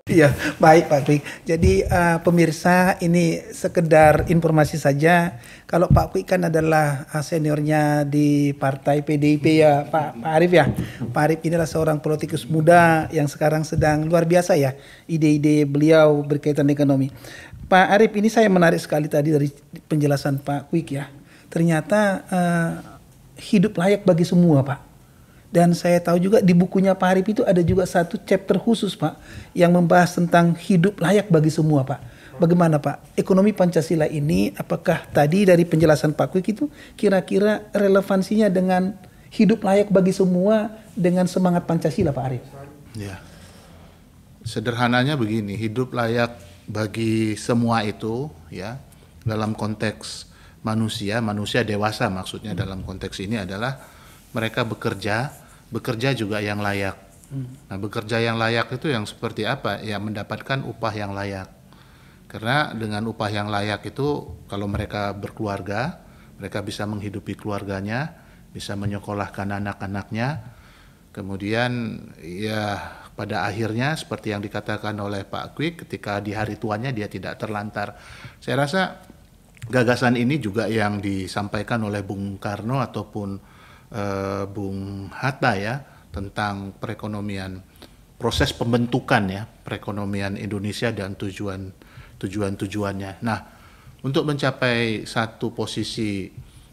Iya, baik Pak Kwik. Jadi pemirsa ini sekedar informasi saja. Kalau Pak Kwik kan adalah seniornya di Partai PDIP ya, Pak Arif ya. Pak Arif inilah seorang politikus muda yang sekarang sedang luar biasa ya. Ide-ide beliau berkaitan ekonomi. Pak Arif, ini saya menarik sekali tadi dari penjelasan Pak Kwik ya. Ternyata hidup layak bagi semua Pak. Dan saya tahu juga di bukunya Pak Arif itu ada juga satu chapter khusus Pak yang membahas tentang hidup layak bagi semua Pak. Bagaimana Pak? Ekonomi Pancasila ini apakah tadi dari penjelasan Pak Kwik itu kira-kira relevansinya dengan hidup layak bagi semua dengan semangat Pancasila Pak Arif? Ya, sederhananya begini, hidup layak bagi semua itu ya dalam konteks manusia dewasa maksudnya dalam konteks ini adalah mereka bekerja juga yang layak. Nah, bekerja yang layak itu yang seperti apa? Ya, mendapatkan upah yang layak. Karena dengan upah yang layak itu, kalau mereka berkeluarga, mereka bisa menghidupi keluarganya, bisa menyekolahkan anak-anaknya. Kemudian, ya pada akhirnya seperti yang dikatakan oleh Pak Kwik, ketika di hari tuanya dia tidak terlantar. Saya rasa gagasan ini juga yang disampaikan oleh Bung Karno ataupun Bung Hatta ya tentang perekonomian, proses pembentukan ya perekonomian Indonesia dan tujuannya. Nah, untuk mencapai satu posisi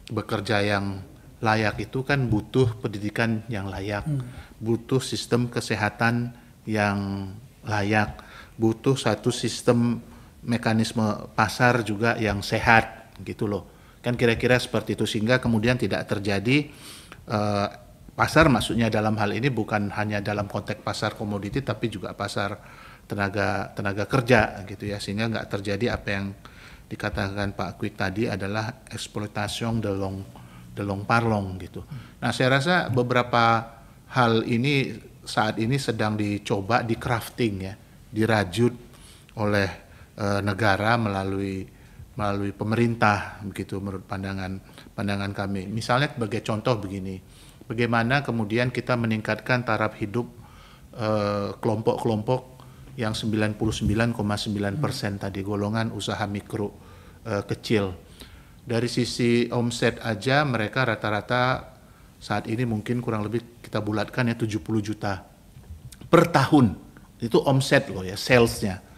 bekerja yang layak itu kan butuh pendidikan yang layak, butuh sistem kesehatan yang layak, butuh satu sistem mekanisme pasar juga yang sehat gitu loh. Kan kira-kira seperti itu sehingga kemudian tidak terjadi pasar, maksudnya dalam hal ini bukan hanya dalam konteks pasar komoditi tapi juga pasar tenaga kerja gitu ya, sehingga nggak terjadi apa yang dikatakan Pak Kwik tadi adalah eksploitasi de long parlong gitu. Nah, saya rasa beberapa hal ini saat ini sedang dicoba di crafting ya, dirajut oleh negara melalui pemerintah begitu menurut pandangan kami. Misalnya sebagai contoh begini, bagaimana kemudian kita meningkatkan taraf hidup kelompok-kelompok yang 99,9% tadi golongan usaha mikro kecil. Dari sisi omset aja mereka rata-rata saat ini mungkin kurang lebih kita bulatkan ya 70 juta per tahun. Itu omset loh ya, salesnya.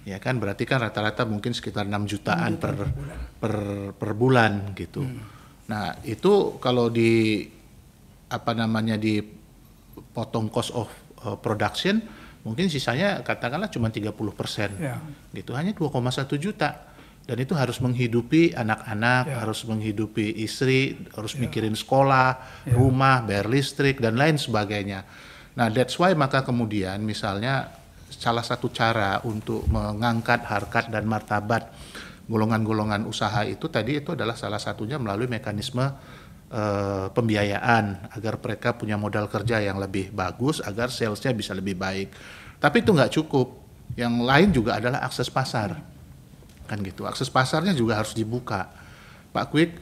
Ya kan berarti kan rata-rata mungkin sekitar 6 jutaan per bulan gitu. Nah, itu kalau dipotong cost of production mungkin sisanya katakanlah cuma 30%. Ya. Gitu, hanya 2,1 juta. Dan itu harus menghidupi anak-anak, harus menghidupi istri, harus mikirin sekolah, rumah, bayar listrik dan lain sebagainya. Nah, that's why maka kemudian misalnya salah satu cara untuk mengangkat harkat dan martabat golongan-golongan usaha itu tadi itu adalah salah satunya melalui mekanisme pembiayaan agar mereka punya modal kerja yang lebih bagus agar salesnya bisa lebih baik. Tapi itu nggak cukup. Yang lain juga adalah akses pasar, kan gitu. Akses pasarnya juga harus dibuka. Pak Kwik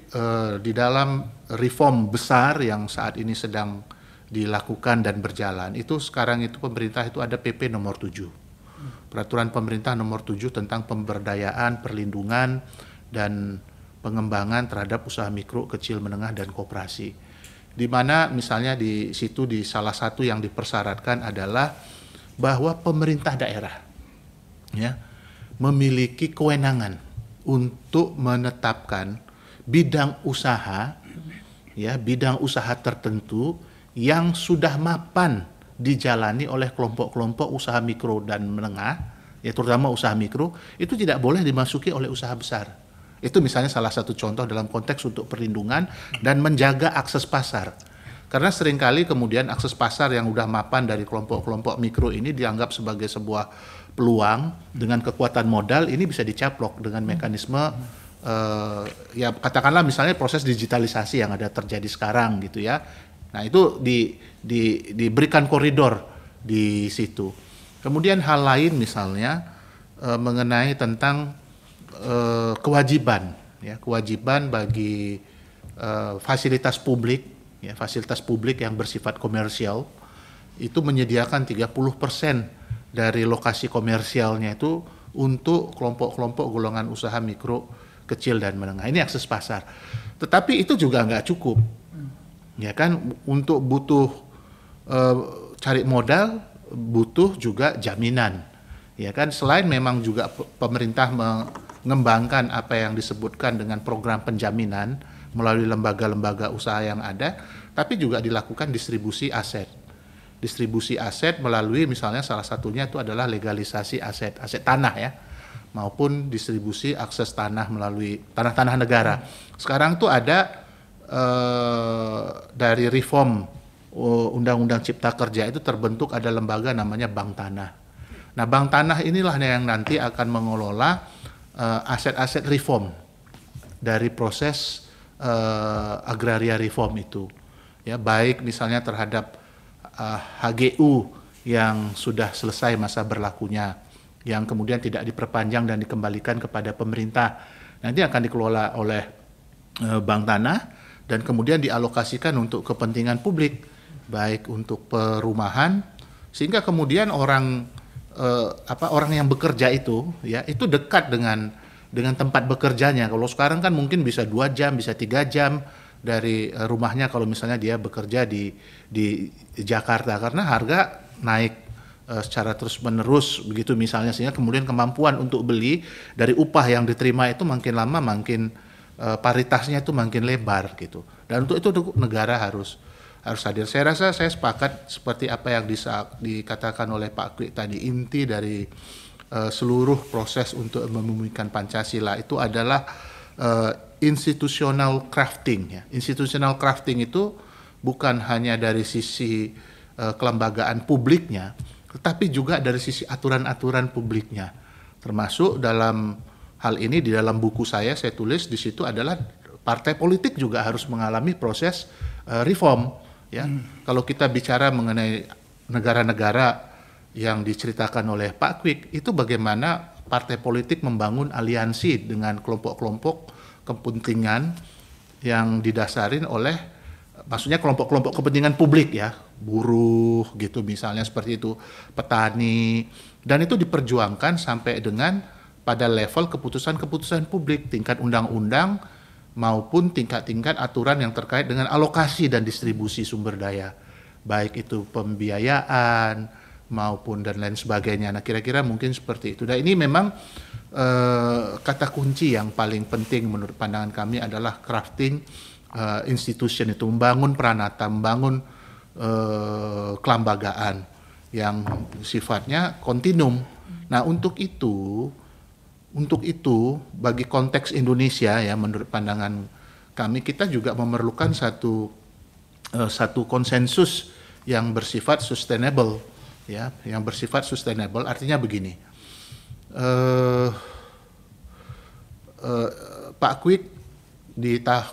di dalam reform besar yang saat ini sedang dilakukan dan berjalan itu sekarang itu pemerintah itu ada PP nomor 7 peraturan pemerintah nomor 7 tentang pemberdayaan, perlindungan dan pengembangan terhadap usaha mikro, kecil, menengah dan koperasi, di mana misalnya di situ di salah satu yang dipersyaratkan adalah bahwa pemerintah daerah ya memiliki kewenangan untuk menetapkan bidang usaha tertentu yang sudah mapan dijalani oleh kelompok-kelompok usaha mikro dan menengah, ya terutama usaha mikro, itu tidak boleh dimasuki oleh usaha besar. Itu misalnya salah satu contoh dalam konteks untuk perlindungan dan menjaga akses pasar. Karena seringkali kemudian akses pasar yang udah mapan dari kelompok-kelompok mikro ini dianggap sebagai sebuah peluang dengan kekuatan modal, ini bisa dicaplok dengan mekanisme ya katakanlah misalnya proses digitalisasi yang ada terjadi sekarang gitu ya. Nah, itu diberikan koridor di situ. Kemudian hal lain misalnya mengenai tentang kewajiban bagi fasilitas publik yang bersifat komersial itu menyediakan 30% dari lokasi komersialnya itu untuk kelompok-kelompok golongan usaha mikro, kecil dan menengah. Ini akses pasar. Tetapi itu juga nggak cukup, ya kan? Untuk butuh cari modal, butuh juga jaminan, ya kan? Selain memang juga pemerintah mengembangkan apa yang disebutkan dengan program penjaminan melalui lembaga-lembaga usaha yang ada, tapi juga dilakukan distribusi aset. Distribusi aset melalui misalnya salah satunya itu adalah legalisasi aset tanah ya, maupun distribusi akses tanah melalui tanah-tanah negara. Sekarang tuh ada dari reform Undang-Undang Cipta Kerja itu terbentuk ada lembaga namanya Bank Tanah. Nah, Bank Tanah inilah yang nanti akan mengelola aset-aset reform dari proses agraria reform itu. Ya, baik misalnya terhadap HGU yang sudah selesai masa berlakunya, yang kemudian tidak diperpanjang dan dikembalikan kepada pemerintah. Nanti akan dikelola oleh Bank Tanah dan kemudian dialokasikan untuk kepentingan publik, baik untuk perumahan, sehingga kemudian orang yang bekerja itu ya itu dekat dengan tempat bekerjanya. Kalau sekarang kan mungkin bisa 2 jam, bisa 3 jam dari rumahnya kalau misalnya dia bekerja di Jakarta, karena harga naik secara terus-menerus begitu misalnya, sehingga kemudian kemampuan untuk beli dari upah yang diterima itu makin lama makin paritasnya itu makin lebar gitu. Dan untuk itu negara harus hadir. Saya rasa saya sepakat seperti apa yang dikatakan oleh Pak Kwik tadi, inti dari seluruh proses untuk membumikan Pancasila itu adalah institutional crafting ya. Institutional crafting itu bukan hanya dari sisi kelembagaan publiknya, tetapi juga dari sisi aturan-aturan publiknya. Termasuk dalam hal ini di dalam buku saya tulis di situ adalah partai politik juga harus mengalami proses reform ya. Kalau kita bicara mengenai negara-negara yang diceritakan oleh Pak Kwik, itu bagaimana partai politik membangun aliansi dengan kelompok-kelompok kepentingan yang didasarin oleh, maksudnya kelompok-kelompok kepentingan publik ya, buruh gitu misalnya seperti itu, petani, dan itu diperjuangkan sampai dengan pada level keputusan-keputusan publik, tingkat undang-undang maupun tingkat-tingkat aturan yang terkait dengan alokasi dan distribusi sumber daya, baik itu pembiayaan maupun dan lain sebagainya. Nah, kira-kira mungkin seperti itu. Dan ini memang kata kunci yang paling penting menurut pandangan kami adalah crafting institution itu, membangun peranata, membangun kelembagaan yang sifatnya kontinum. Nah, untuk itu bagi konteks Indonesia ya, menurut pandangan kami kita juga memerlukan satu konsensus yang bersifat sustainable ya, yang bersifat sustainable artinya begini. Pak Kwik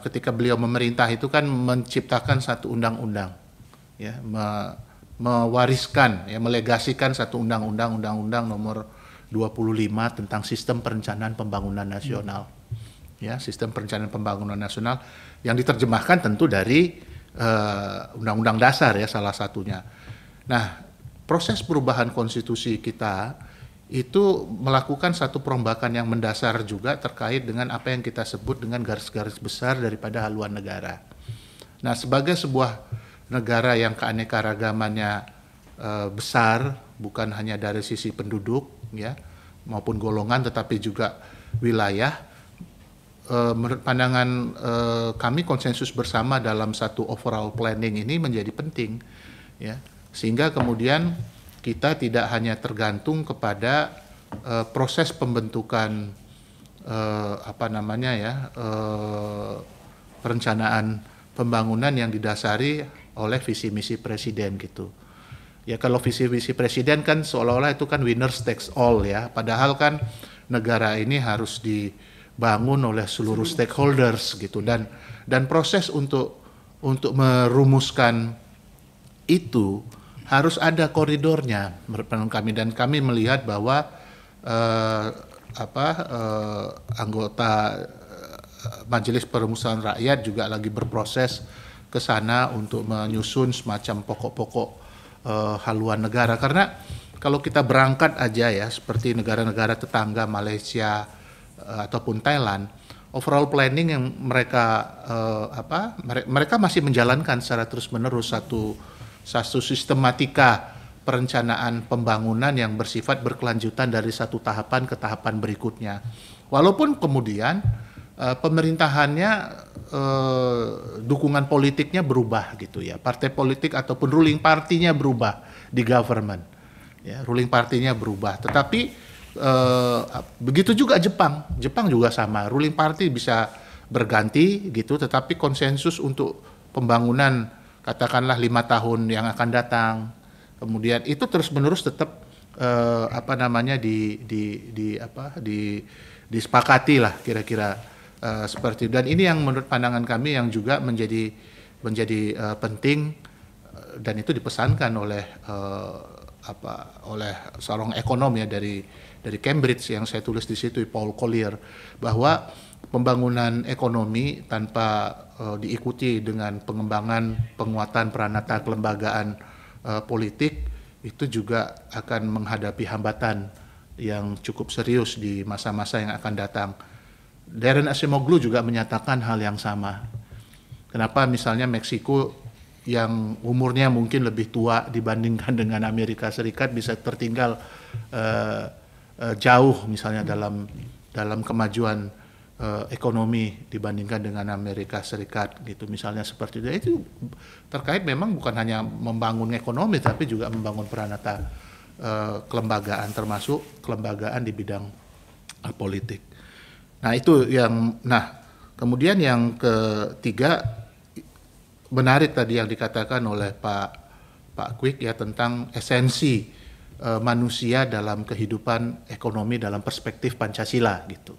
ketika beliau memerintah itu kan menciptakan satu undang-undang ya, mewariskan ya, melegasikan satu undang-undang nomor 25 tentang sistem perencanaan pembangunan nasional. Ya, sistem perencanaan pembangunan nasional yang diterjemahkan tentu dari Undang-Undang Dasar ya, salah satunya. Nah, proses perubahan konstitusi kita itu melakukan satu perombakan yang mendasar juga terkait dengan apa yang kita sebut dengan garis-garis besar daripada haluan negara. Nah, sebagai sebuah negara yang keanekaragamannya besar, bukan hanya dari sisi penduduk ya maupun golongan, tetapi juga wilayah, menurut pandangan kami konsensus bersama dalam satu overall planning ini menjadi penting ya, sehingga kemudian kita tidak hanya tergantung kepada proses pembentukan perencanaan pembangunan yang didasari oleh visi misi presiden gitu. Ya, kalau visi misi presiden kan seolah-olah itu kan winners takes all ya, padahal kan negara ini harus dibangun oleh seluruh stakeholders gitu, dan proses untuk merumuskan itu harus ada koridornya menurut pandangan kami, dan kami melihat bahwa anggota Majelis Permusyawaratan Rakyat juga lagi berproses ke sana untuk menyusun semacam pokok-pokok haluan negara, karena kalau kita berangkat aja ya seperti negara-negara tetangga Malaysia ataupun Thailand, overall planning yang mereka masih menjalankan secara terus-menerus satu sistematika perencanaan pembangunan yang bersifat berkelanjutan dari satu tahapan ke tahapan berikutnya. Walaupun kemudian pemerintahannya dukungan politiknya berubah gitu ya, partai politik ataupun ruling partinya berubah di government, ya ruling partinya berubah. Tetapi begitu juga Jepang juga sama, ruling party bisa berganti gitu, tetapi konsensus untuk pembangunan katakanlah 5 tahun yang akan datang, kemudian itu terus menerus tetap disepakati lah kira-kira seperti itu. Dan ini yang menurut pandangan kami yang juga menjadi penting, dan itu dipesankan oleh seorang ekonom ya dari Cambridge yang saya tulis di situ, Paul Collier, bahwa pembangunan ekonomi tanpa diikuti dengan pengembangan penguatan peranata kelembagaan politik itu juga akan menghadapi hambatan yang cukup serius di masa-masa yang akan datang. Darren Acemoglu juga menyatakan hal yang sama. Kenapa misalnya Meksiko yang umurnya mungkin lebih tua dibandingkan dengan Amerika Serikat bisa tertinggal jauh misalnya dalam kemajuan ekonomi dibandingkan dengan Amerika Serikat gitu misalnya seperti itu. Itu terkait memang bukan hanya membangun ekonomi tapi juga membangun peranata kelembagaan, termasuk kelembagaan di bidang politik. Kemudian yang ketiga, menarik tadi yang dikatakan oleh Pak Kwik ya tentang esensi manusia dalam kehidupan ekonomi dalam perspektif Pancasila gitu.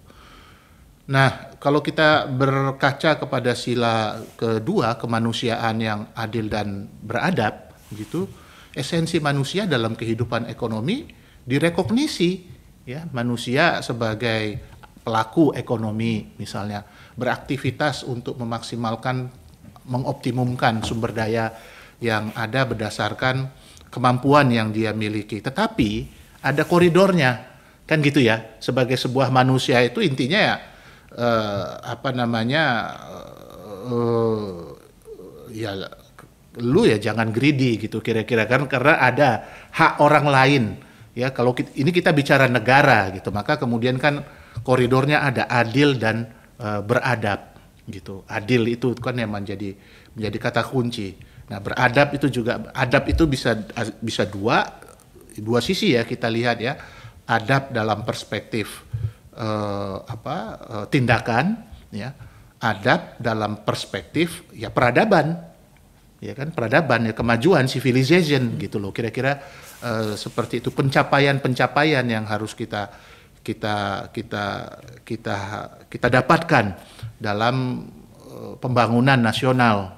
Nah, kalau kita berkaca kepada sila kedua, kemanusiaan yang adil dan beradab gitu, esensi manusia dalam kehidupan ekonomi direkognisi ya, manusia sebagai pelaku ekonomi misalnya beraktivitas untuk memaksimalkan, mengoptimumkan sumber daya yang ada berdasarkan kemampuan yang dia miliki. Tetapi ada koridornya, kan gitu ya. Sebagai sebuah manusia itu intinya ya lu ya jangan greedy gitu kira-kira kan, karena ada hak orang lain ya. Kalau ini kita bicara negara gitu, maka kemudian kan koridornya ada adil dan beradab gitu. Adil itu kan yang menjadi kata kunci. Nah, beradab itu juga, adab itu bisa dua sisi ya kita lihat ya. Adab dalam perspektif tindakan ya. Adab dalam perspektif ya peradaban. Ya kan, peradaban ya, kemajuan civilization gitu loh. Kira-kira seperti itu, pencapaian yang harus kita dapatkan dalam pembangunan nasional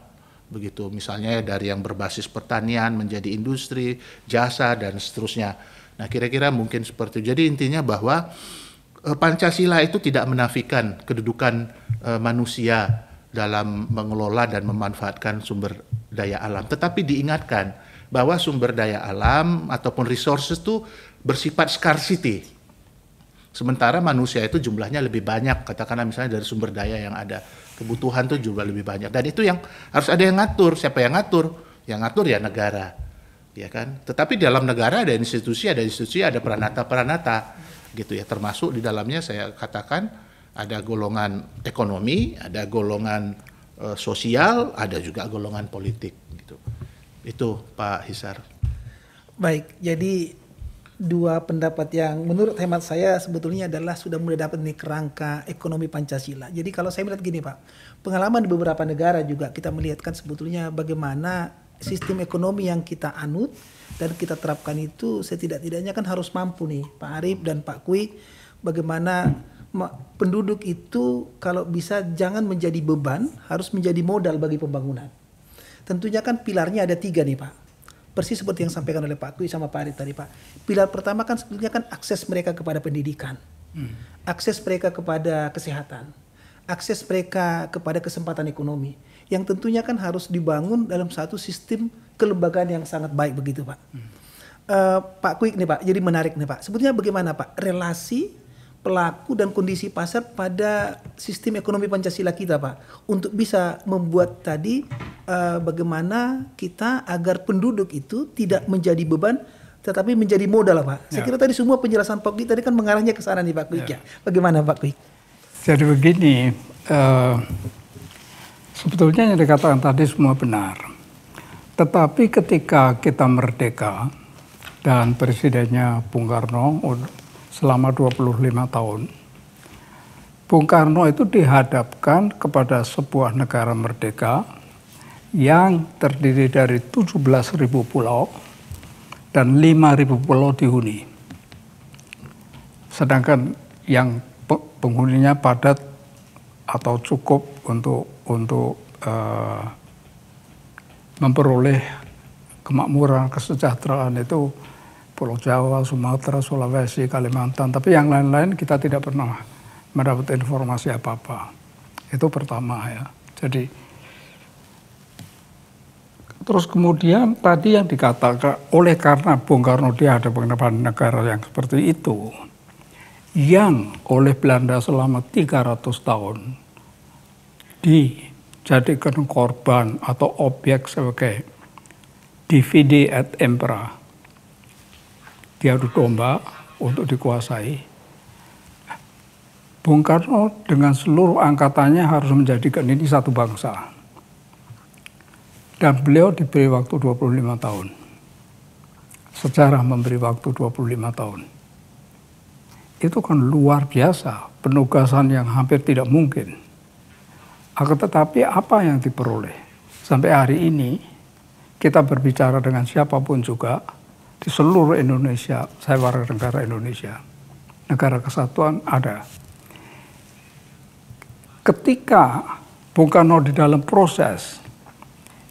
begitu, misalnya dari yang berbasis pertanian menjadi industri, jasa dan seterusnya. Nah, kira-kira mungkin seperti itu. Jadi intinya bahwa Pancasila itu tidak menafikan kedudukan manusia dalam mengelola dan memanfaatkan sumber daya alam, tetapi diingatkan bahwa sumber daya alam ataupun resources itu bersifat scarcity. Sementara manusia itu jumlahnya lebih banyak, katakanlah misalnya dari sumber daya yang ada. Kebutuhan itu jumlah lebih banyak. Dan itu yang harus ada yang ngatur. Siapa yang ngatur? Yang ngatur ya negara. Ya kan? Tetapi dalam negara ada institusi, ada peranata-peranata gitu ya. Termasuk di dalamnya saya katakan ada golongan ekonomi, ada golongan sosial, ada juga golongan politik gitu. Itu Pak Hisar. Baik, jadi dua pendapat yang menurut hemat saya sebetulnya adalah sudah mulai dapat nih kerangka ekonomi Pancasila. Jadi kalau saya melihat gini Pak, pengalaman di beberapa negara juga kita melihatkan sebetulnya bagaimana sistem ekonomi yang kita anut dan kita terapkan itu setidak-tidaknya kan harus mampu nih Pak Arif dan Pak Kwik, bagaimana penduduk itu kalau bisa jangan menjadi beban, harus menjadi modal bagi pembangunan. Tentunya kan pilarnya ada 3 nih Pak. Persis seperti yang disampaikan oleh Pak Kwik sama Pak Arif tadi Pak. Pilar pertama kan sebetulnya kan akses mereka kepada pendidikan, akses mereka kepada kesehatan, akses mereka kepada kesempatan ekonomi, yang tentunya kan harus dibangun dalam satu sistem kelembagaan yang sangat baik begitu Pak. Pak Kwik nih Pak, jadi menarik nih Pak. Sebetulnya bagaimana Pak relasi pelaku dan kondisi pasar pada sistem ekonomi Pancasila kita Pak, untuk bisa membuat tadi bagaimana kita agar penduduk itu tidak menjadi beban tetapi menjadi modal Pak. Saya kira tadi semua penjelasan Pak Kwik tadi kan mengarahnya ke sana nih Pak Kwik ya. Bagaimana Pak Kwik? Jadi begini, sebetulnya yang dikatakan tadi semua benar. Tetapi ketika kita merdeka dan presidennya Bung Karno selama 25 tahun, Bung Karno itu dihadapkan kepada sebuah negara merdeka yang terdiri dari 17.000 pulau dan 5.000 pulau dihuni. Sedangkan yang penghuninya padat atau cukup untuk memperoleh kemakmuran, kesejahteraan itu Pulau Jawa, Sumatera, Sulawesi, Kalimantan. Tapi yang lain-lain kita tidak pernah mendapat informasi apa-apa. Itu pertama ya. Jadi terus kemudian tadi yang dikatakan oleh karena Bung Karno dihadapkan kepada negara yang seperti itu, yang oleh Belanda selama 300 tahun dijadikan korban atau objek sebagai divide et impera, diadu domba untuk dikuasai. Bung Karno dengan seluruh angkatannya harus menjadikan ini satu bangsa. Dan beliau diberi waktu 25 tahun. Sejarah memberi waktu 25 tahun. Itu kan luar biasa, penugasan yang hampir tidak mungkin. Akan tetapi apa yang diperoleh? Sampai hari ini, kita berbicara dengan siapapun juga, di seluruh Indonesia, saya warga negara Indonesia, negara kesatuan ada. Ketika Bung Karno di dalam proses,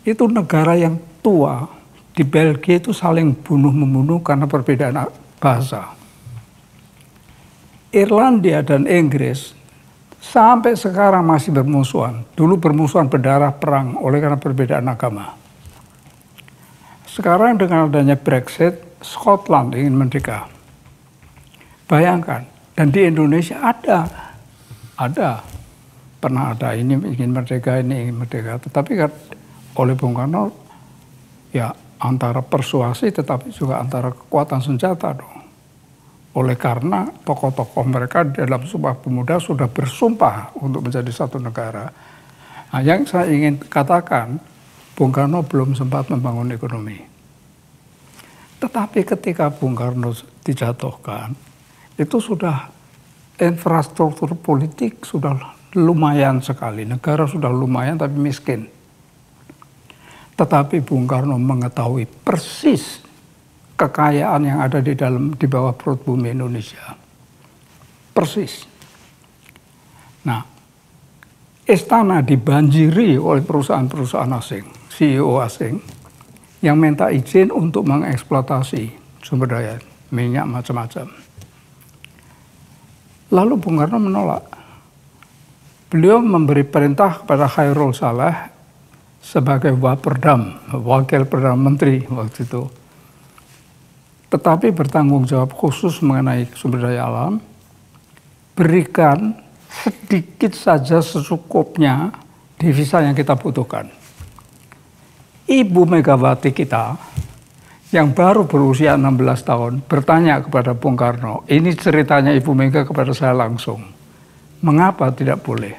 itu negara yang tua di Belgia itu saling bunuh-membunuh karena perbedaan bahasa. Irlandia dan Inggris sampai sekarang masih bermusuhan. Dulu bermusuhan berdarah perang oleh karena perbedaan agama. Sekarang dengan adanya Brexit, Scotland ingin merdeka. Bayangkan, dan di Indonesia ada, pernah ada ini ingin merdeka, ini ingin merdeka. Tetapi kan oleh Bung Karno, ya antara persuasi tetapi juga antara kekuatan senjata dong. Oleh karena tokoh-tokoh mereka dalam Sumpah Pemuda sudah bersumpah untuk menjadi satu negara. Nah, yang saya ingin katakan, Bung Karno belum sempat membangun ekonomi. Tetapi ketika Bung Karno dijatuhkan, itu sudah infrastruktur politik sudah lumayan sekali. Negara sudah lumayan tapi miskin. Tetapi Bung Karno mengetahui persis kekayaan yang ada di bawah perut bumi Indonesia. Persis. Nah, istana dibanjiri oleh perusahaan-perusahaan asing, CEO asing, yang minta izin untuk mengeksploitasi sumber daya minyak macam-macam. Lalu Bung Karno menolak. Beliau memberi perintah kepada Khairul Saleh sebagai Waperdam, Wakil Perdana Menteri waktu itu. Tetapi bertanggung jawab khusus mengenai sumber daya alam, berikan sedikit saja secukupnya devisa yang kita butuhkan. Ibu Megawati kita yang baru berusia 16 tahun bertanya kepada Bung Karno, ini ceritanya Ibu Mega kepada saya langsung, mengapa tidak boleh?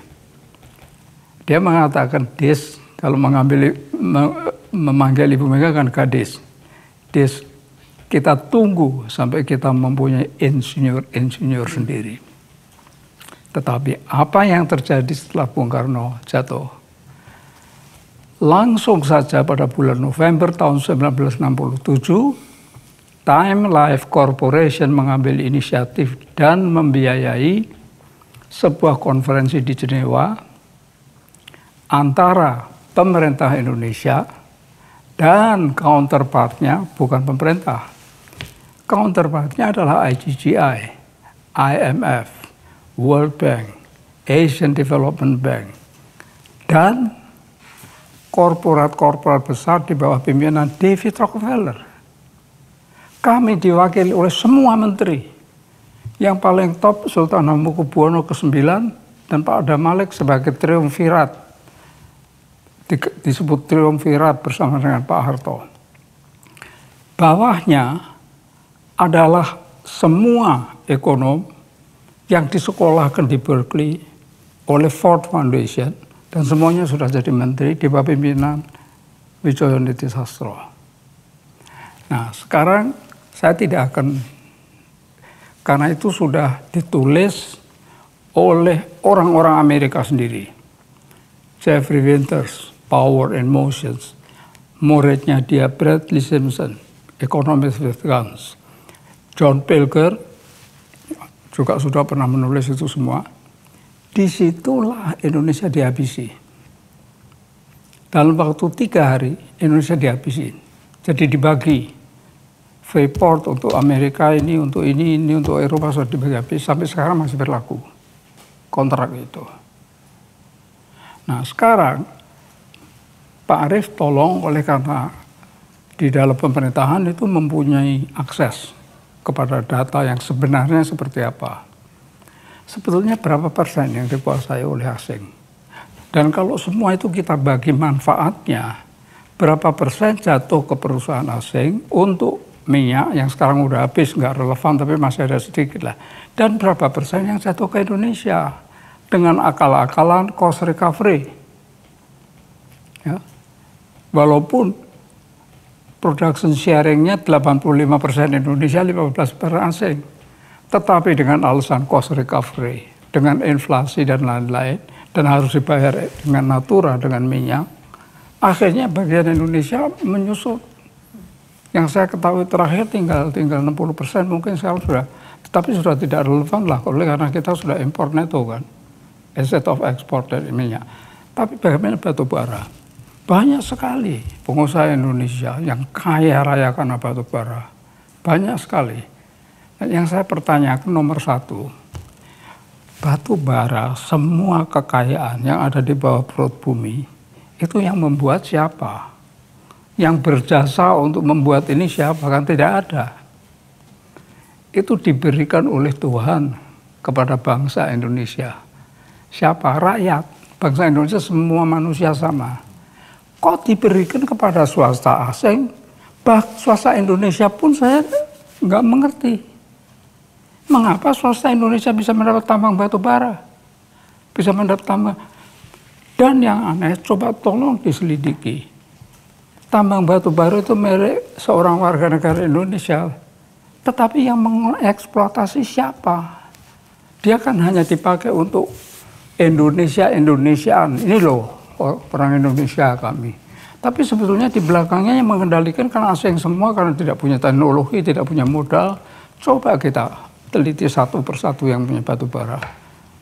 Dia mengatakan, Des, kalau memanggil Ibu Mega kan gadis, Des, kita tunggu sampai kita mempunyai insinyur sendiri. Tetapi apa yang terjadi setelah Bung Karno jatuh? Langsung saja pada bulan November tahun 1967, Time Life Corporation mengambil inisiatif dan membiayai sebuah konferensi di Jenewa antara pemerintah Indonesia dan counterpartnya, bukan pemerintah. Counterpartnya adalah IGGI, IMF, World Bank, Asian Development Bank, dan korporat-korporat besar di bawah pimpinan David Rockefeller. Kami diwakili oleh semua menteri. Yang paling top Sultan Hamengkubuwono ke-9 dan Pak Adam Malik sebagai triumvirat. Disebut triumvirat bersama dengan Pak Harto. Bawahnya adalah semua ekonom yang disekolahkan di Berkeley oleh Ford Foundation dan semuanya sudah jadi menteri di bawah pimpinan Widjojo Nitisastro. Nah, sekarang saya tidak akan, karena itu sudah ditulis oleh orang-orang Amerika sendiri. Jeffrey Winters, Power and Motions, muridnya dia Bradley Simpson, Economics with Guns. John Pilger juga sudah pernah menulis itu semua. Disitulah Indonesia dihabisi. Dalam waktu 3 hari Indonesia dihabisi. Jadi dibagi. Freeport untuk Amerika ini, untuk ini untuk Eropa sudah dibagi habis. Sampai sekarang masih berlaku kontrak itu. Nah sekarang Pak Arief tolong, oleh karena di dalam pemerintahan itu mempunyai akses kepada data yang sebenarnya seperti apa. Sebetulnya berapa persen yang dikuasai oleh asing. Dan kalau semua itu kita bagi manfaatnya, berapa persen jatuh ke perusahaan asing untuk minyak yang sekarang udah habis, nggak relevan tapi masih ada sedikit lah. Dan berapa persen yang jatuh ke Indonesia dengan akal-akalan cost recovery. Ya. Walaupun production sharingnya 85% Indonesia, 15% asing. Tetapi dengan alasan cost recovery, dengan inflasi dan lain-lain, dan harus dibayar dengan natura, dengan minyak, akhirnya bagian Indonesia menyusut. Yang saya ketahui terakhir tinggal 60% mungkin sekarang sudah, tapi sudah tidak relevan lah, karena kita sudah impor neto kan, asset of export dari minyak. Tapi bagaimana batu bara? Banyak sekali pengusaha Indonesia yang kaya raya karena batu bara, banyak sekali. Dan yang saya pertanyakan nomor 1, batu bara, semua kekayaan yang ada di bawah perut bumi, itu yang membuat siapa? Yang berjasa untuk membuat ini siapa? Kan tidak ada. Itu diberikan oleh Tuhan kepada bangsa Indonesia. Siapa? Rakyat. Bangsa Indonesia semua manusia sama. Kok diberikan kepada swasta asing? Swasta Indonesia pun saya nggak mengerti. Mengapa swasta Indonesia bisa mendapat tambang batu bara? Bisa mendapat tambang. Dan yang aneh, coba tolong diselidiki. Tambang batu bara itu milik seorang warga negara Indonesia. Tetapi yang mengeksploitasi siapa? Dia kan hanya dipakai untuk Indonesiaan. Ini loh orang Indonesia kami. Tapi sebetulnya di belakangnya yang mengendalikan kan asing semua karena tidak punya teknologi, tidak punya modal. Coba kita teliti satu persatu yang punya batu bara.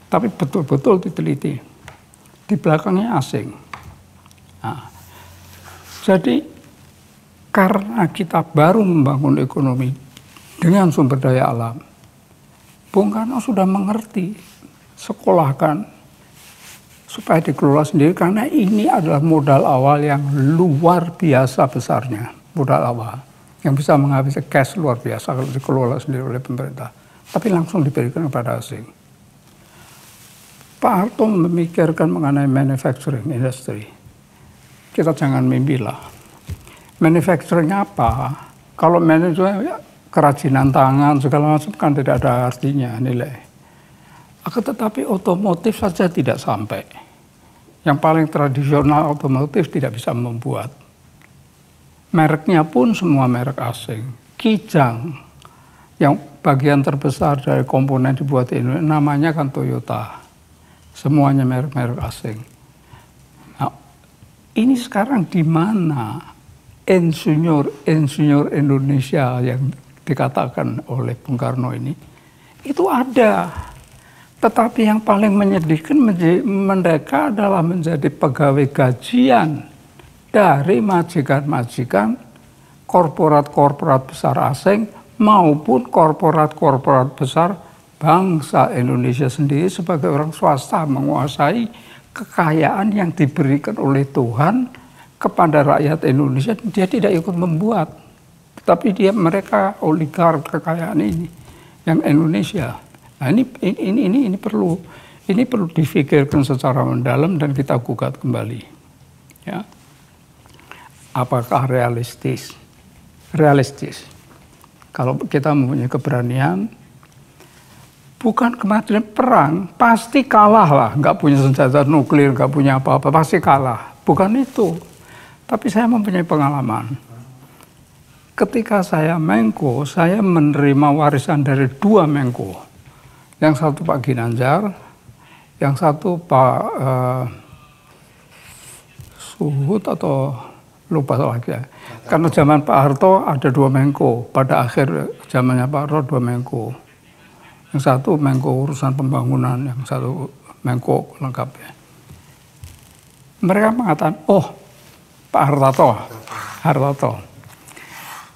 Tapi betul-betul diteliti. Di belakangnya asing. Nah, jadi karena kita baru membangun ekonomi dengan sumber daya alam, Bung Karno sudah mengerti, sekolahkan supaya dikelola sendiri karena ini adalah modal awal yang luar biasa besarnya, modal awal yang bisa menghabiskan cash luar biasa kalau dikelola sendiri oleh pemerintah, tapi langsung diberikan kepada asing. Pak Harto memikirkan mengenai manufacturing industry. Kita jangan mimpilah. Manufacturing apa? Kalau manufacturing kerajinan tangan segala macam kan tidak ada artinya nilai. Akan tetapi otomotif saja tidak sampai. Yang paling tradisional otomotif tidak bisa membuat. Mereknya pun semua merek asing. Kijang yang bagian terbesar dari komponen dibuat di Indonesia namanya kan Toyota. Semuanya merek-merek asing. Ini sekarang di mana insinyur Indonesia yang dikatakan oleh Bung Karno ini, itu ada. Tetapi yang paling menyedihkan mereka adalah menjadi pegawai gajian dari majikan-majikan korporat-korporat besar asing maupun korporat-korporat besar bangsa Indonesia sendiri sebagai orang swasta menguasai kekayaan yang diberikan oleh Tuhan kepada rakyat Indonesia. Dia tidak ikut membuat, Tapi mereka oligark kekayaan ini, yang Indonesia. Nah, ini perlu difikirkan secara mendalam dan kita gugat kembali. Ya. Apakah realistis? Realistis. Kalau kita mempunyai keberanian, bukan kematian perang, pasti kalah lah. Nggak punya senjata nuklir, nggak punya apa-apa, pasti kalah. Bukan itu. Tapi saya mempunyai pengalaman. Ketika saya Menko, saya menerima warisan dari 2 Menko. Yang satu Pak Ginanjar, yang satu Pak Suhut atau lupa lagi ya. Karena zaman Pak Harto ada 2 Menko, pada akhir zamannya Pak Harto 2 Menko. Yang satu Menko urusan pembangunan, yang satu Menko lengkapnya. Mereka mengatakan, oh Pak Hartarto.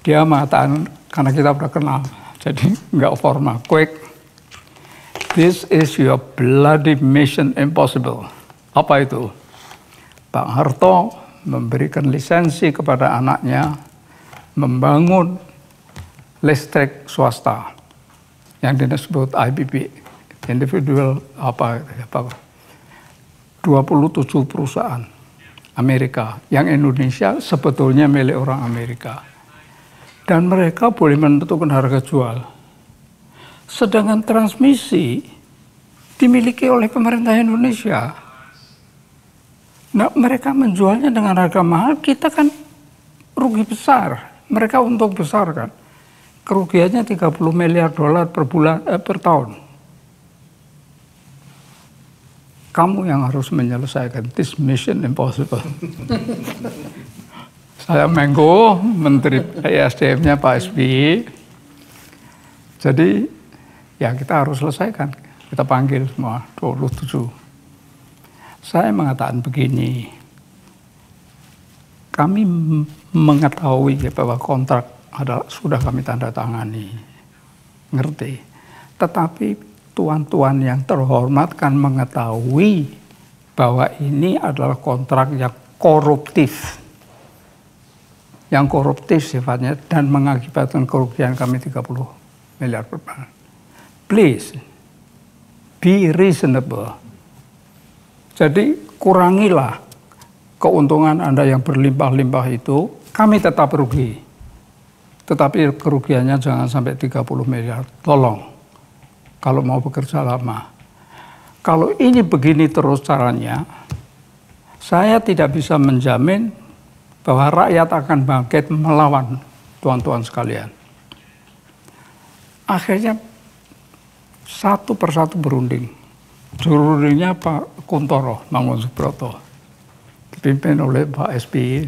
Dia mengatakan, karena kita udah kenal, jadi nggak formal, quick. This is your bloody mission impossible. Apa itu? Pak Harto memberikan lisensi kepada anaknya membangun listrik swasta yang disebut IPP, individual 27 perusahaan Amerika, yang Indonesia sebetulnya milik orang Amerika. Dan mereka boleh menentukan harga jual. Sedangkan transmisi dimiliki oleh pemerintah Indonesia. Nah, mereka menjualnya dengan harga mahal, kita kan rugi besar. Mereka untung besar kan. Kerugiannya 30 miliar dolar per bulan, per tahun. Kamu yang harus menyelesaikan this mission impossible. Saya Menko, Menteri ESDM-nya Pak SBY. Jadi ya kita harus selesaikan. Kita panggil semua 27. Saya mengatakan begini. Kami mengetahui bahwa kontrak sudah kami tanda tangani. Ngerti. Tetapi tuan-tuan yang terhormat kan mengetahui bahwa ini adalah kontrak yang koruptif. Yang koruptif sifatnya dan mengakibatkan kerugian kami 30 miliar per bulan. Please, be reasonable. Jadi kurangilah keuntungan Anda yang berlimpah-limpah itu, kami tetap rugi. Tetapi kerugiannya jangan sampai 30 miliar, tolong. Kalau mau bekerja lama. Kalau ini begini terus caranya, saya tidak bisa menjamin bahwa rakyat akan bangkit melawan tuan-tuan sekalian. Akhirnya satu persatu berunding. Jurundingnya Pak Kuntoro, Mangun Subroto, dipimpin oleh Pak SBY.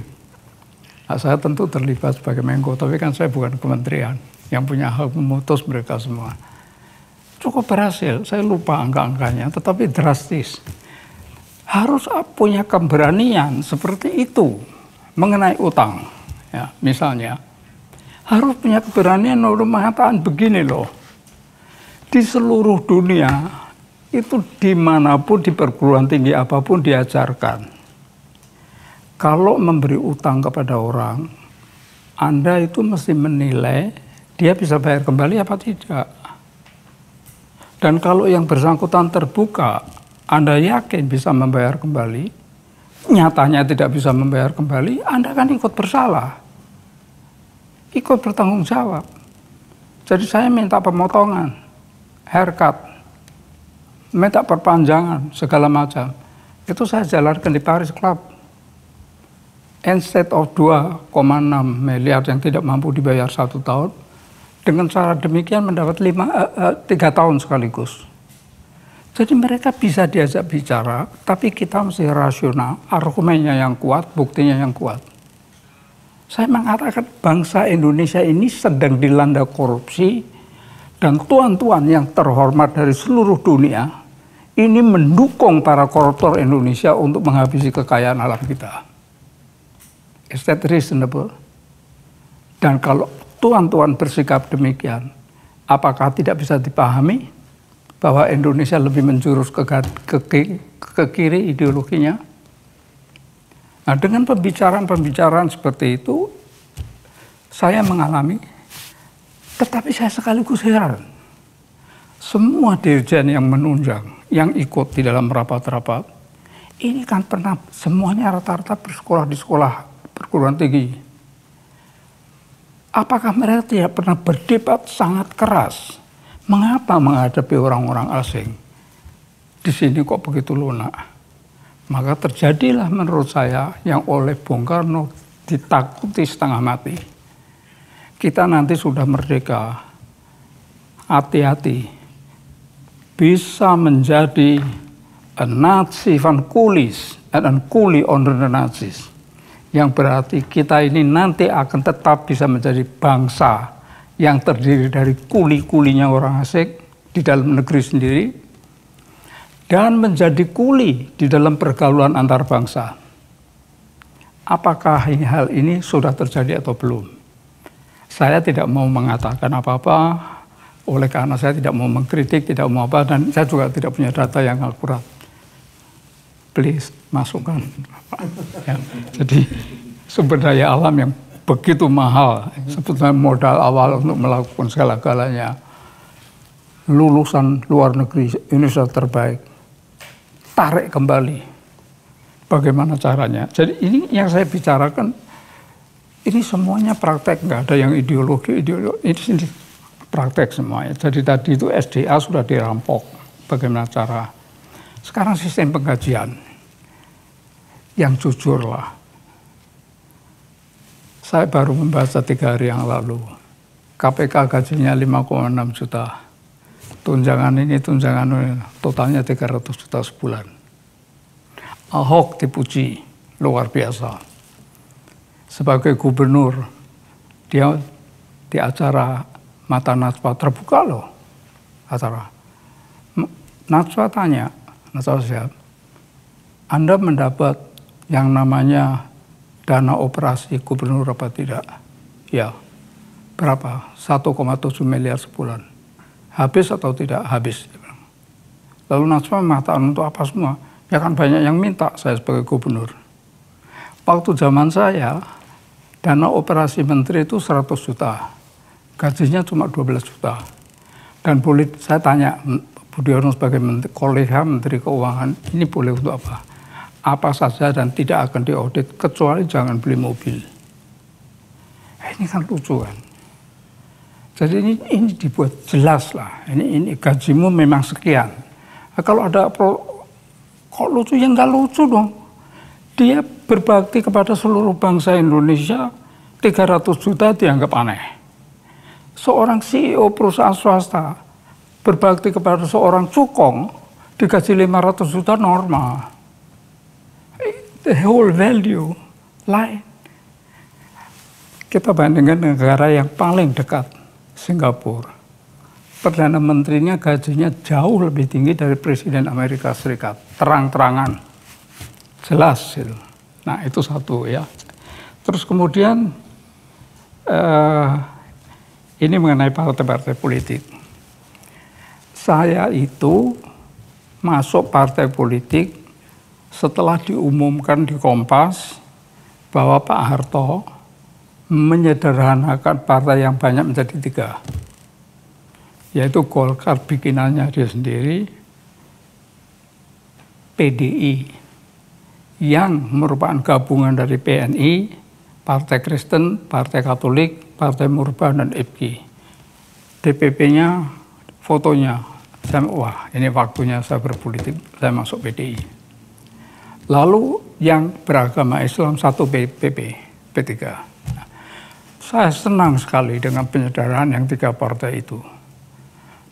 Nah, saya tentu terlibat sebagai Menko, tapi kan saya bukan kementerian yang punya hak memutus mereka semua. Cukup berhasil, saya lupa angka-angkanya, tetapi drastis. Harus punya keberanian seperti itu. Mengenai utang, ya, misalnya, harus punya keberanian untuk mengatakan begini loh, di seluruh dunia, itu dimanapun di perguruan tinggi apapun diajarkan, kalau memberi utang kepada orang, Anda itu mesti menilai, dia bisa bayar kembali apa tidak. Dan kalau yang bersangkutan terbuka, Anda yakin bisa membayar kembali, nyatanya tidak bisa membayar kembali, Anda kan ikut bersalah. Ikut bertanggung jawab. Jadi saya minta pemotongan, haircut, minta perpanjangan, segala macam. Itu saya jalankan di Paris Club. Instead of 2,6 miliar yang tidak mampu dibayar 1 tahun, dengan cara demikian mendapat 3 tahun sekaligus. Jadi mereka bisa diajak bicara, tapi kita mesti rasional, argumennya yang kuat, buktinya yang kuat. Saya mengatakan bangsa Indonesia ini sedang dilanda korupsi, dan tuan-tuan yang terhormat dari seluruh dunia, ini mendukung para koruptor Indonesia untuk menghabisi kekayaan alam kita. Is that reasonable? Dan kalau tuan-tuan bersikap demikian, apakah tidak bisa dipahami bahwa Indonesia lebih menjurus ke kiri ideologinya? Nah, dengan pembicaraan-pembicaraan seperti itu, saya mengalami, tetapi saya sekaligus heran. Semua dirjen yang menunjang, yang ikut di dalam rapat-rapat, ini kan pernah semuanya rata-rata bersekolah di sekolah perguruan tinggi. Apakah mereka tidak pernah berdebat sangat keras? Mengapa menghadapi orang-orang asing? Di sini kok begitu lunak? Maka terjadilah menurut saya yang oleh Bung Karno ditakuti setengah mati. Kita nanti sudah merdeka, hati-hati, bisa menjadi a Nazi van Coolies and a coolie under the Nazis. Yang berarti kita ini nanti akan tetap bisa menjadi bangsa yang terdiri dari kuli-kulinya orang asing di dalam negeri sendiri dan menjadi kuli di dalam pergaulan antar bangsa. Apakah hal ini sudah terjadi atau belum? Saya tidak mau mengatakan apa-apa, oleh karena saya tidak mau mengkritik, tidak mau apa, dan saya juga tidak punya data yang akurat. Please, masukkan. Ya, jadi sumber daya alam yang begitu mahal, sebetulnya modal awal untuk melakukan segala-galanya. Lulusan luar negeri Indonesia terbaik, tarik kembali. Bagaimana caranya? Jadi ini yang saya bicarakan, ini semuanya praktek, nggak ada yang ideologi, ini praktek semuanya. Jadi tadi itu SDA sudah dirampok, bagaimana cara. Sekarang sistem penggajian, yang jujur lah. Saya baru membaca 3 hari yang lalu, KPK gajinya 5,6 juta. Tunjangan ini, totalnya 300 juta sebulan. Ahok dipuji, luar biasa. Sebagai gubernur, dia di acara Mata Najwa terbuka loh, acara. Najwa tanya, Najwa Shihab, Anda mendapat yang namanya dana operasi gubernur apa tidak? Ya. Berapa? 1,7 miliar sebulan. Habis atau tidak? Habis. Lalu Najwa mengatakan untuk apa semua? Ya kan banyak yang minta saya sebagai gubernur. Waktu zaman saya, dana operasi menteri itu 100 juta. Gajinya cuma 12 juta. Dan boleh saya tanya, Budiono sebagai kolega Menteri Keuangan, ini boleh untuk apa? Apa saja dan tidak akan diaudit, kecuali jangan beli mobil. Ini kan lucu kan. Jadi ini dibuat jelas lah. Ini gajimu memang sekian. Nah, kalau ada kok lucu, ya nggak lucu dong. Dia berbakti kepada seluruh bangsa Indonesia, 300 juta dianggap aneh. Seorang CEO perusahaan swasta berbakti kepada seorang cukong, digaji 500 juta normal. The whole value lain. Kita bandingkan negara yang paling dekat, Singapura. Perdana Menterinya gajinya jauh lebih tinggi dari Presiden Amerika Serikat. Terang-terangan. Jelas. Nah itu satu ya. Terus kemudian ini mengenai partai-partai politik. Saya itu masuk partai politik setelah diumumkan di Kompas bahwa Pak Harto menyederhanakan partai yang banyak menjadi 3. Yaitu Golkar bikinannya dia sendiri, PDI yang merupakan gabungan dari PNI, Partai Kristen, Partai Katolik, Partai Murba, dan IPKI. DPP-nya, fotonya, wah ini waktunya saya berpolitik, saya masuk PDI. Lalu yang beragama Islam satu P3. Nah, saya senang sekali dengan penyederhanaan yang 3 partai itu.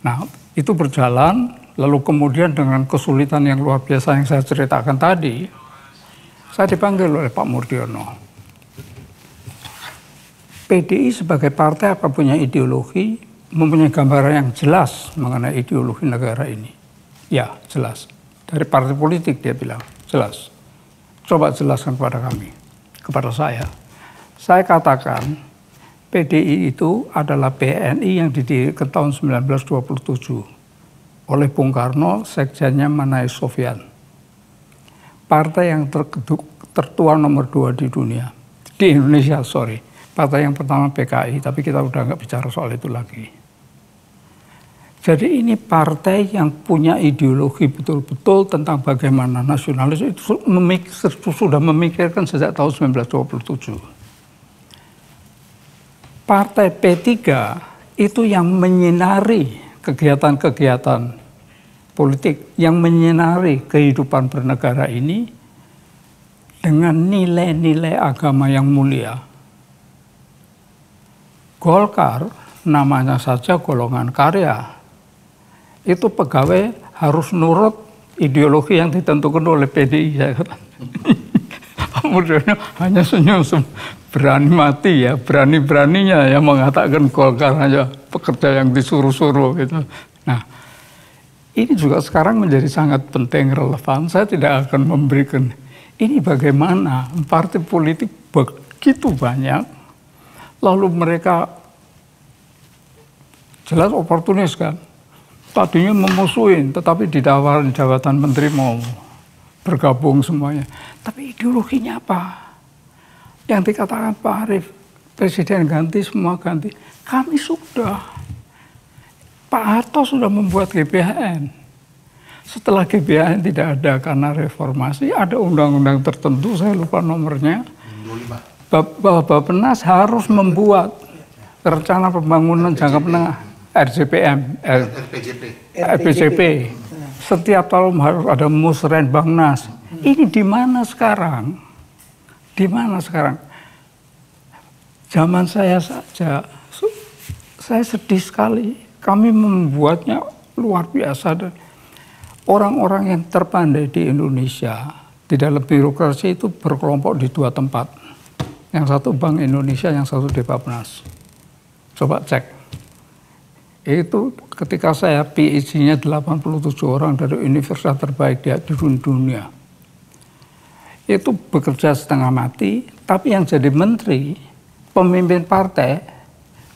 Nah itu berjalan, lalu kemudian dengan kesulitan yang luar biasa yang saya ceritakan tadi, saya dipanggil oleh Pak Murdiono. PDI sebagai partai apa punya ideologi, mempunyai gambaran yang jelas mengenai ideologi negara ini. Ya, jelas. Dari partai politik dia bilang, jelas. Coba jelaskan kepada kami, kepada saya. Saya katakan, PDI itu adalah PNI yang didirikan tahun 1927 oleh Bung Karno, sekjennya Manai Sofyan. Partai yang tertua nomor 2 di dunia, di Indonesia, Partai yang pertama PKI, tapi kita udah nggak bicara soal itu lagi. Jadi ini partai yang punya ideologi betul-betul tentang bagaimana nasionalis itu sudah memikirkan sejak tahun 1927. Partai P3 itu yang menyinari kegiatan-kegiatan politik, yang menyinari kehidupan bernegara ini dengan nilai-nilai agama yang mulia. Golkar namanya saja golongan karya. Itu pegawai harus nurut ideologi yang ditentukan oleh PDI. Kemudian hanya senyum, berani mati ya, berani-beraninya ya mengatakan Golkar hanya pekerja yang disuruh-suruh gitu. Nah, ini juga sekarang menjadi sangat penting, relevan. Saya tidak akan memberikan ini bagaimana partai politik begitu banyak. Lalu mereka jelas oportunis kan. Tadinya memusuhin, tetapi ditawarin jabatan menteri mau bergabung semuanya. Tapi ideologinya apa? Yang dikatakan Pak Arief, presiden ganti, semua ganti. Kami sudah. Pak Harto sudah membuat GBHN. Setelah GBHN tidak ada karena reformasi, ada undang-undang tertentu, saya lupa nomornya. 25. Bappenas harus membuat rencana pembangunan jangka menengah RPJP. Setiap tahun harus ada Musrenbangnas. Ini di mana sekarang? Di mana sekarang? Zaman saya saja, saya sedih sekali. Kami membuatnya luar biasa. Dan orang-orang yang terpandai di Indonesia di dalam birokrasi itu berkelompok di 2 tempat. Yang satu Bank Indonesia, yang satu di Bappenas. Coba cek. Itu ketika saya PhD-nya 87 orang dari universitas terbaik di dunia. Itu bekerja setengah mati, tapi yang jadi menteri, pemimpin partai,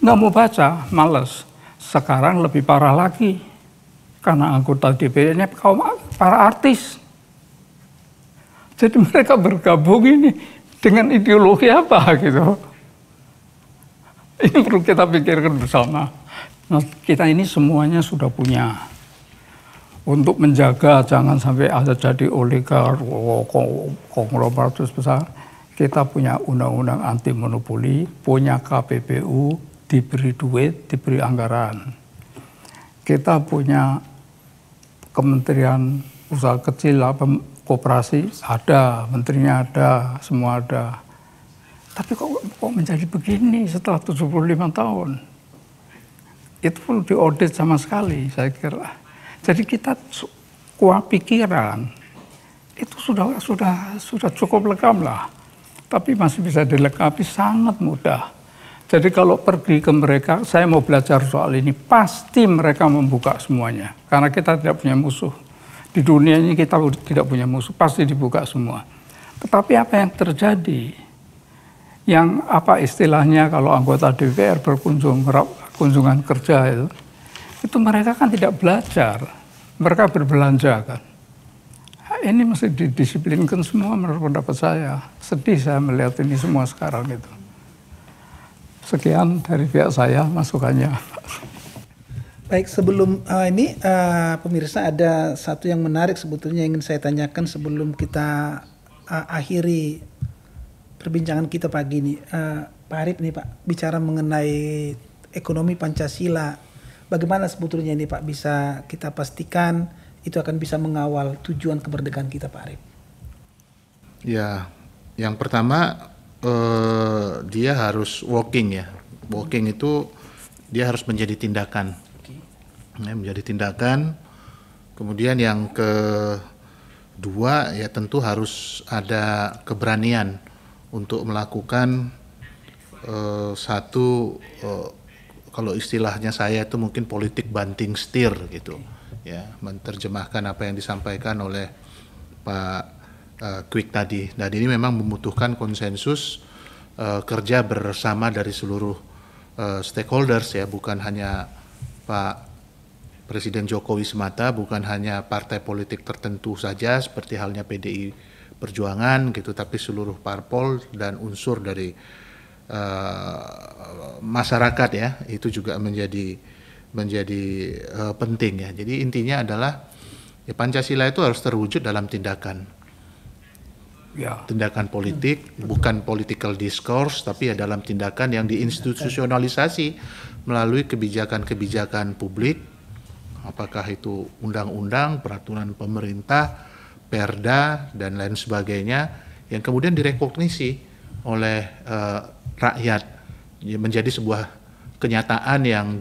nggak mau baca, males. Sekarang lebih parah lagi. Karena anggota DPR-nya para artis. Jadi mereka bergabung ini dengan ideologi apa gitu. Ini perlu kita pikirkan bersama. Nah, kita ini semuanya sudah punya. Untuk menjaga jangan sampai ada jadi oligark, konglomerat besar. Kita punya undang-undang anti monopoli, punya KPPU, diberi duit, diberi anggaran. Kita punya Kementerian Usaha Kecil, koperasi ada, menterinya ada, semua ada. Tapi kok menjadi begini setelah 75 tahun? Itu perlu diaudit sama sekali, saya kira. Jadi kita kuat pikiran, itu sudah cukup lekam lah. Tapi masih bisa dilengkapi sangat mudah. Jadi kalau pergi ke mereka, saya mau belajar soal ini, pasti mereka membuka semuanya. Karena kita tidak punya musuh. Di dunia ini kita tidak punya musuh, pasti dibuka semua. Tetapi apa yang terjadi? Yang apa istilahnya kalau anggota DPR kunjungan kerja itu mereka kan tidak belajar, mereka berbelanja kan. Ini mesti didisiplinkan semua menurut pendapat saya. Sedih saya melihat ini semua sekarang itu. Sekian dari pihak saya masukannya. Baik, sebelum ini pemirsa ada satu yang menarik sebetulnya ingin saya tanyakan sebelum kita akhiri perbincangan kita pagi ini. Pak Arief nih Pak, bicara mengenai ekonomi Pancasila. Bagaimana sebetulnya ini Pak bisa kita pastikan itu akan bisa mengawal tujuan kemerdekaan kita Pak Arief? Ya, yang pertama dia harus walking ya. Walking itu dia harus menjadi tindakan. Menjadi tindakan. Kemudian yang kedua ya tentu harus ada keberanian untuk melakukan kalau istilahnya saya itu mungkin politik banting setir gitu ya, menerjemahkan apa yang disampaikan oleh Pak Kwik tadi. Dan ini memang membutuhkan konsensus kerja bersama dari seluruh stakeholders ya, bukan hanya Pak Presiden Jokowi semata, bukan hanya partai politik tertentu saja seperti halnya PDI Perjuangan gitu, tapi seluruh parpol dan unsur dari masyarakat ya, itu juga menjadi penting ya. Jadi intinya adalah ya, Pancasila itu harus terwujud dalam tindakan. Tindakan politik, bukan political discourse, tapi ya dalam tindakan yang diinstitusionalisasi melalui kebijakan-kebijakan publik, apakah itu undang-undang, peraturan pemerintah, perda, dan lain sebagainya, yang kemudian direkognisi oleh rakyat, menjadi sebuah kenyataan yang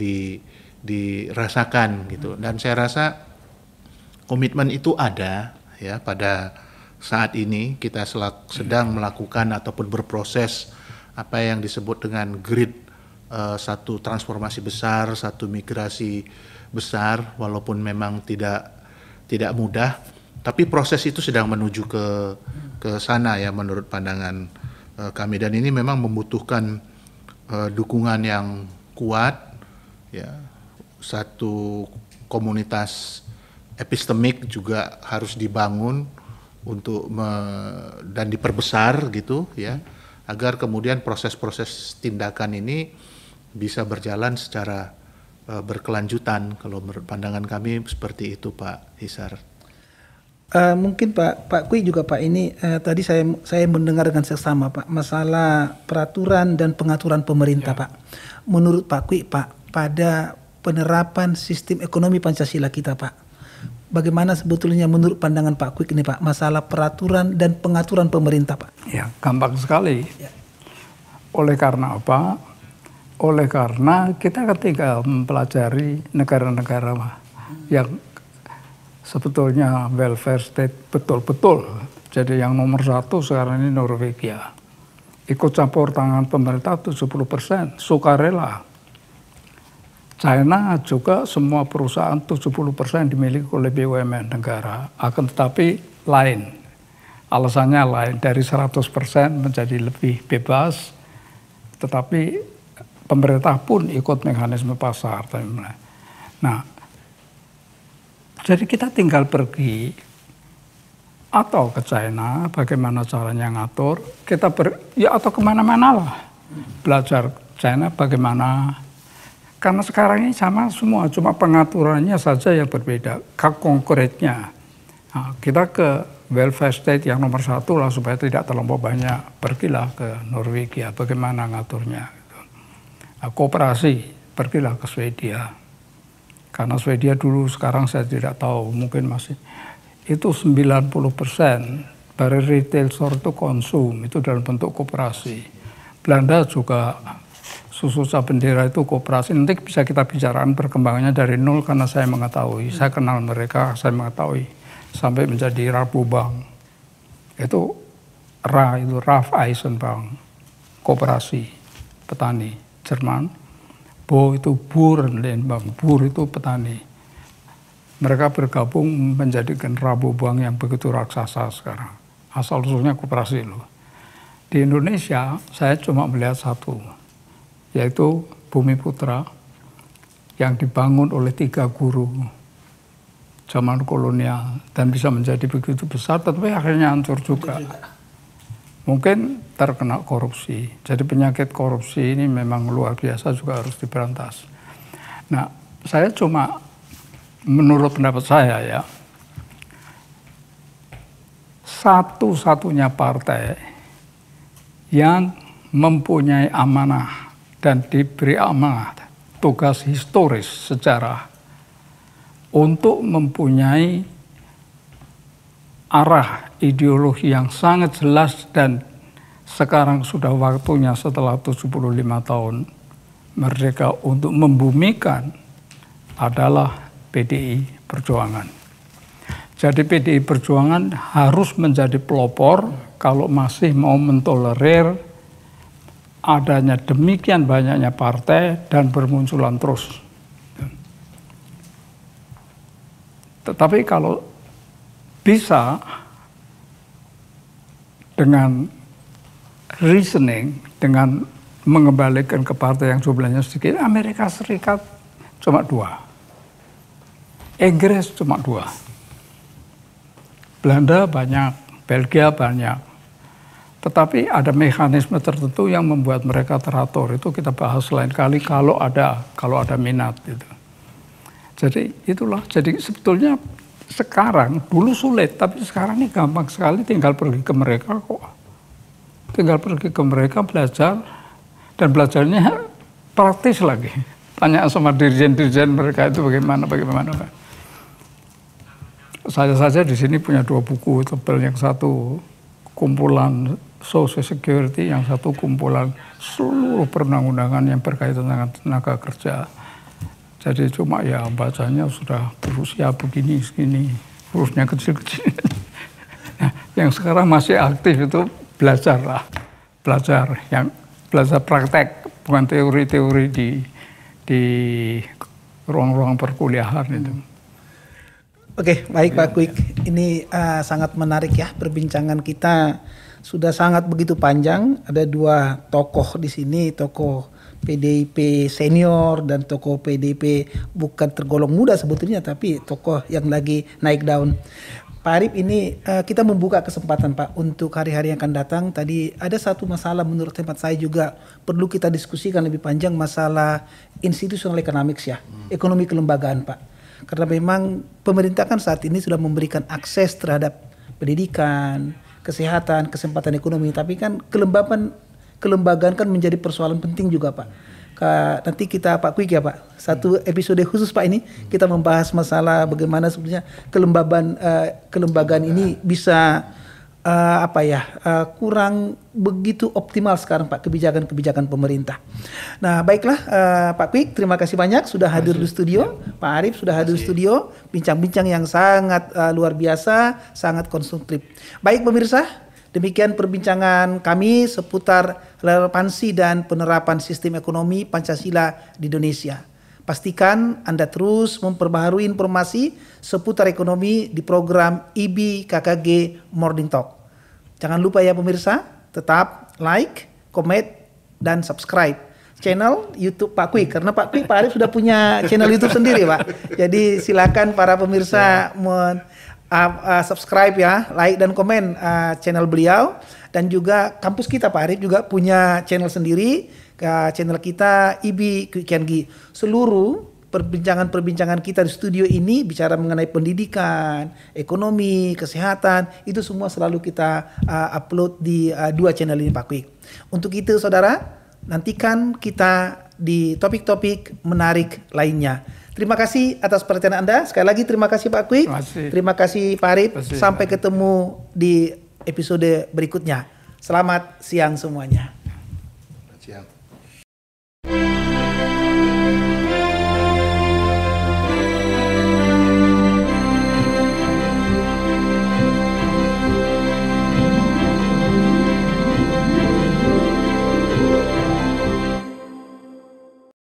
dirasakan gitu. Dan saya rasa komitmen itu ada ya pada saat ini kita sedang melakukan ataupun berproses apa yang disebut dengan grid, satu transformasi besar, satu migrasi besar, walaupun memang tidak mudah, tapi proses itu sedang menuju ke sana ya menurut pandangan kami, dan ini memang membutuhkan dukungan yang kuat ya. Satu komunitas epistemik juga harus dibangun untuk dan diperbesar gitu ya, agar kemudian proses-proses tindakan ini bisa berjalan secara berkelanjutan. Kalau menurut pandangan kami seperti itu, Pak Hisar. Mungkin Pak Kui juga Pak, ini tadi saya mendengar dengan seksama Pak, masalah peraturan dan pengaturan pemerintah Pak. Menurut Pak Kui Pak, pada penerapan sistem ekonomi Pancasila kita Pak, bagaimana sebetulnya menurut pandangan Pak Kwik ini Pak, masalah peraturan dan pengaturan pemerintah Pak? Ya, gampang sekali. Oleh karena apa? Oleh karena kita ketika mempelajari negara-negara yang sebetulnya welfare state betul-betul, jadi yang nomor 1 sekarang ini Norwegia, ikut campur tangan pemerintah 70%, sukarela. China juga semua perusahaan 70% dimiliki oleh BUMN negara, akan tetapi lain. Alasannya lain, dari 100% menjadi lebih bebas, tetapi pemerintah pun ikut mekanisme pasar. Nah, jadi kita tinggal pergi atau ke China, bagaimana caranya ngatur, atau kemana-mana lah, belajar China bagaimana. Karena sekarang ini sama semua, cuma pengaturannya saja yang berbeda, konkretnya. Nah, kita ke welfare state yang nomor 1 lah supaya tidak terlampau banyak, pergilah ke Norwegia, bagaimana ngaturnya. Nah, koperasi, pergilah ke Swedia. Karena Swedia dulu, sekarang saya tidak tahu, mungkin masih, itu 90% dari retail store itu konsum, itu dalam bentuk koperasi. Belanda juga, susu bendera itu koperasi. Nanti bisa kita bicarakan perkembangannya dari nol, karena saya mengetahui, saya kenal mereka, saya mengetahui sampai menjadi Rabobank. Itu Raiffeisenbank, koperasi petani Jerman. Bo itu Burenlandbank, Bur itu petani. Mereka bergabung menjadikan Rabobank yang begitu raksasa sekarang. Asal usulnya koperasi loh. Di Indonesia saya cuma melihat satu, yaitu Bumi Putra yang dibangun oleh 3 guru zaman kolonial dan bisa menjadi begitu besar, tetapi akhirnya hancur juga. Mungkin terkena korupsi. Jadi penyakit korupsi ini memang luar biasa, juga harus diberantas. Nah, saya cuma menurut pendapat saya ya, satu-satunya partai yang mempunyai amanah dan diberi amanah tugas historis sejarah untuk mempunyai arah ideologi yang sangat jelas, dan sekarang sudah waktunya setelah 75 tahun merdeka untuk membumikan, adalah PDI Perjuangan. Jadi PDI Perjuangan harus menjadi pelopor kalau masih mau mentolerir adanya demikian banyaknya partai dan bermunculan terus. Tetapi kalau bisa dengan reasoning, dengan mengembalikan ke partai yang jumlahnya sedikit, Amerika Serikat cuma 2, Inggris cuma 2, Belanda banyak, Belgia banyak, Tetapi ada mekanisme tertentu yang membuat mereka teratur. Itu kita bahas lain kali kalau ada minat gitu. Jadi itulah. Jadi sebetulnya sekarang dulu sulit, tapi sekarang ini gampang sekali. Tinggal pergi ke mereka kok. Tinggal pergi ke mereka belajar dan belajarnya praktis lagi. Tanya sama dirjen-dirjen mereka itu bagaimana. Saya saja di sini punya 2 buku tebal, yang satu kumpulan Social Security, yang satu kumpulan seluruh perundang-undangan yang berkaitan dengan tenaga kerja. Jadi cuma ya bacanya sudah berusia begini, hurufnya kecil-kecil. Nah, yang sekarang masih aktif itu belajar praktek, bukan teori-teori di ruang-ruang perkuliahan itu. Oke, baik Pak Kwik. Ini sangat menarik ya perbincangan kita. Sudah sangat begitu panjang. Ada 2 tokoh di sini, tokoh PDIP senior dan tokoh PDIP bukan tergolong muda sebetulnya, tapi tokoh yang lagi naik daun. Pak Arif, ini kita membuka kesempatan Pak untuk hari-hari yang akan datang. Tadi ada satu masalah menurut hemat saya juga perlu kita diskusikan lebih panjang, masalah institutional economics ya, ekonomi kelembagaan Pak. Karena memang pemerintah kan saat ini sudah memberikan akses terhadap pendidikan, kesehatan, kesempatan ekonomi, tapi kan kelembagaan kan menjadi persoalan penting juga Pak. Nanti kita Pak Kwik ya Pak, satu episode khusus Pak ini kita membahas masalah bagaimana sebenarnya kelembagaan ini bisa kurang begitu optimal sekarang Pak kebijakan-kebijakan pemerintah. Nah baiklah Pak Kwik, terima kasih banyak sudah hadir di studio. Pak Arif sudah hadir di studio, bincang-bincang yang sangat luar biasa, sangat konstruktif. Baik pemirsa, demikian perbincangan kami seputar relevansi dan penerapan sistem ekonomi Pancasila di Indonesia. Pastikan Anda terus memperbaharui informasi seputar ekonomi di program IB KKG Morning Talk. Jangan lupa ya pemirsa, tetap like, comment, dan subscribe channel YouTube Pak Kwik. Karena Pak Arif sudah punya channel YouTube sendiri Pak. Jadi silakan para pemirsa subscribe ya, like dan komen channel beliau. Dan juga kampus kita Pak Arif juga punya channel sendiri, channel kita IB Quick&Gi. Seluruh perbincangan-perbincangan kita di studio ini bicara mengenai pendidikan, ekonomi, kesehatan, itu semua selalu kita upload di 2 channel ini Pak Kwik. Untuk itu saudara, nantikan kita di topik-topik menarik lainnya. Terima kasih atas perhatian Anda. Sekali lagi terima kasih Pak Kwik. Terima kasih Pak Arif. Sampai ketemu di episode berikutnya. Selamat siang semuanya. Siang.